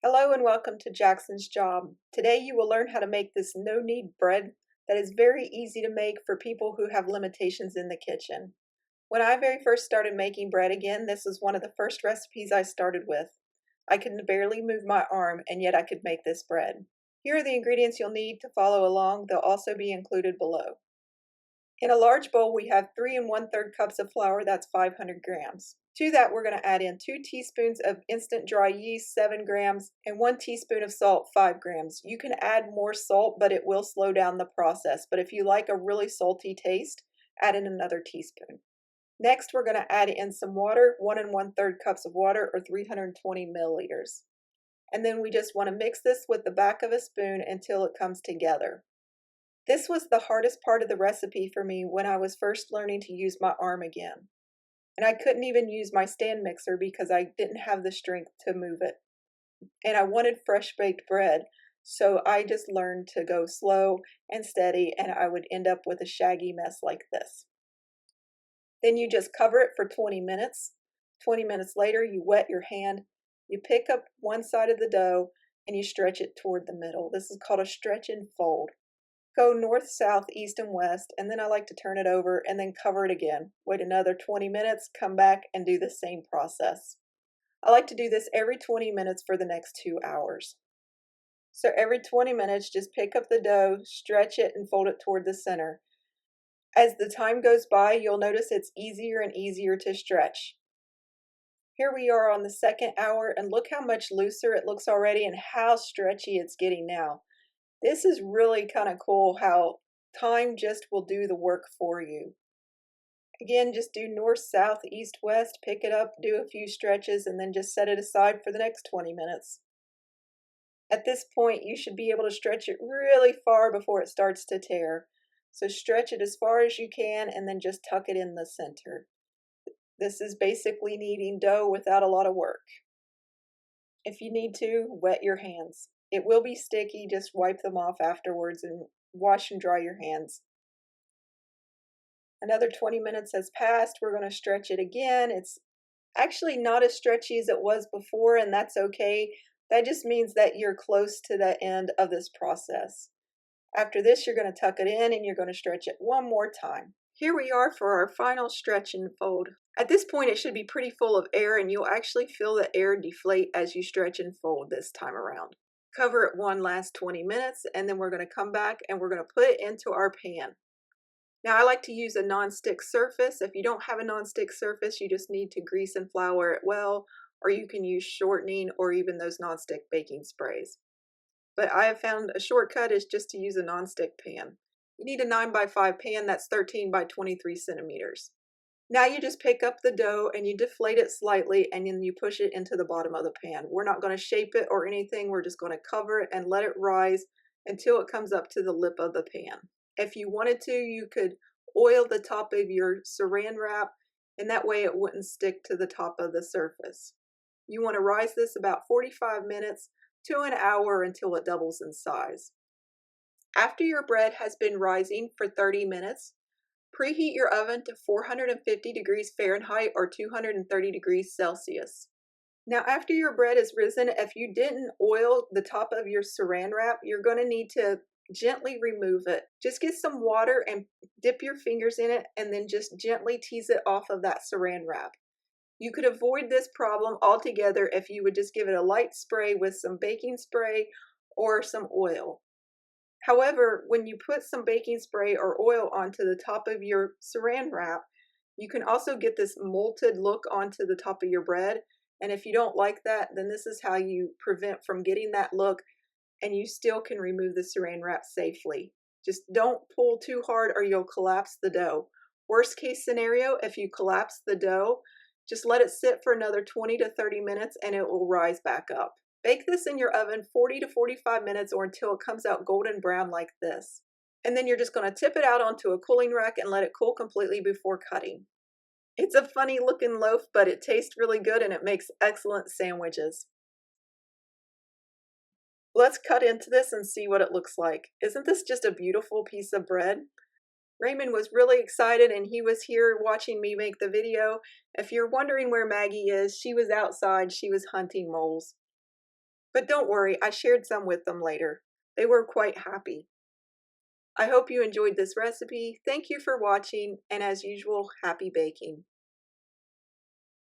Hello and welcome to Jackson's Job. Today you will learn how to make this no-knead bread that is very easy to make for people who have limitations in the kitchen. When I very first started making bread again, this was one of the first recipes I started with. I could barely move my arm and yet I could make this bread. Here are the ingredients you'll need to follow along. They'll also be included below. In a large bowl, we have 3 1/3 cups of flour, that's 500 grams. To that, we're going to add in 2 teaspoons of instant dry yeast, 7 grams, and 1 teaspoon of salt, 5 grams. You can add more salt, but it will slow down the process. But if you like a really salty taste, add in another teaspoon. Next, we're going to add in some water, 1 1/3 cups of water, or 320 milliliters. And then we just want to mix this with the back of a spoon until it comes together. This was the hardest part of the recipe for me when I was first learning to use my arm again. And I couldn't even use my stand mixer because I didn't have the strength to move it. And I wanted fresh baked bread, so I just learned to go slow and steady, and I would end up with a shaggy mess like this. Then you just cover it for 20 minutes. 20 minutes later, you wet your hand, you pick up one side of the dough, and you stretch it toward the middle. This is called a stretch and fold. Go north, south, east, and west, and then I like to turn it over and then cover it again. Wait another 20 minutes, come back, and do the same process. I like to do this every 20 minutes for the next 2 hours. So every 20 minutes, just pick up the dough, stretch it, and fold it toward the center. As the time goes by, you'll notice it's easier and easier to stretch. Here we are on the second hour, and look how much looser it looks already and how stretchy it's getting now. This is really kind of cool how time just will do the work for you. Again, just do north, south, east, west, pick it up, do a few stretches, and then just set it aside for the next 20 minutes. At this point, you should be able to stretch it really far before it starts to tear. So stretch it as far as you can and then just tuck it in the center. This is basically kneading dough without a lot of work. If you need to, wet your hands. It will be sticky, just wipe them off afterwards and wash and dry your hands. Another 20 minutes has passed. We're going to stretch it again. It's actually not as stretchy as it was before, and that's okay. That just means that you're close to the end of this process. After this, you're going to tuck it in and you're going to stretch it one more time. Here we are for our final stretch and fold. At this point, it should be pretty full of air, and you'll actually feel the air deflate as you stretch and fold this time around. Cover it one last 20 minutes, and then we're going to come back and we're going to put it into our pan. Now, I like to use a non-stick surface. If you don't have a non-stick surface, you just need to grease and flour it well, or you can use shortening or even those non-stick baking sprays. But I have found a shortcut is just to use a non-stick pan. You need a 9x5 pan that's 13 by 23 centimeters. Now you just pick up the dough and you deflate it slightly and then you push it into the bottom of the pan. We're not going to shape it or anything. We're just going to cover it and let it rise until it comes up to the lip of the pan. If you wanted to, you could oil the top of your saran wrap, and that way it wouldn't stick to the top of the surface. You want to rise this about 45 minutes to an hour until it doubles in size. After your bread has been rising for 30 minutes, preheat your oven to 450 degrees Fahrenheit or 230 degrees Celsius. Now, after your bread is risen, if you didn't oil the top of your saran wrap, you're going to need to gently remove it. Just get some water and dip your fingers in it and then just gently tease it off of that saran wrap. You could avoid this problem altogether if you would just give it a light spray with some baking spray or some oil. However, when you put some baking spray or oil onto the top of your saran wrap, you can also get this molted look onto the top of your bread. And if you don't like that, then this is how you prevent from getting that look, and you still can remove the saran wrap safely. Just don't pull too hard or you'll collapse the dough. Worst case scenario, if you collapse the dough, just let it sit for another 20 to 30 minutes and it will rise back up. Bake this in your oven 40 to 45 minutes or until it comes out golden brown like this. And then you're just going to tip it out onto a cooling rack and let it cool completely before cutting. It's a funny looking loaf, but it tastes really good and it makes excellent sandwiches. Let's cut into this and see what it looks like. Isn't this just a beautiful piece of bread? Raymond was really excited and he was here watching me make the video. If you're wondering where Maggie is, she was outside. She was hunting moles. But don't worry, I shared some with them later. They were quite happy. I hope you enjoyed this recipe. Thank you for watching, and as usual, happy baking.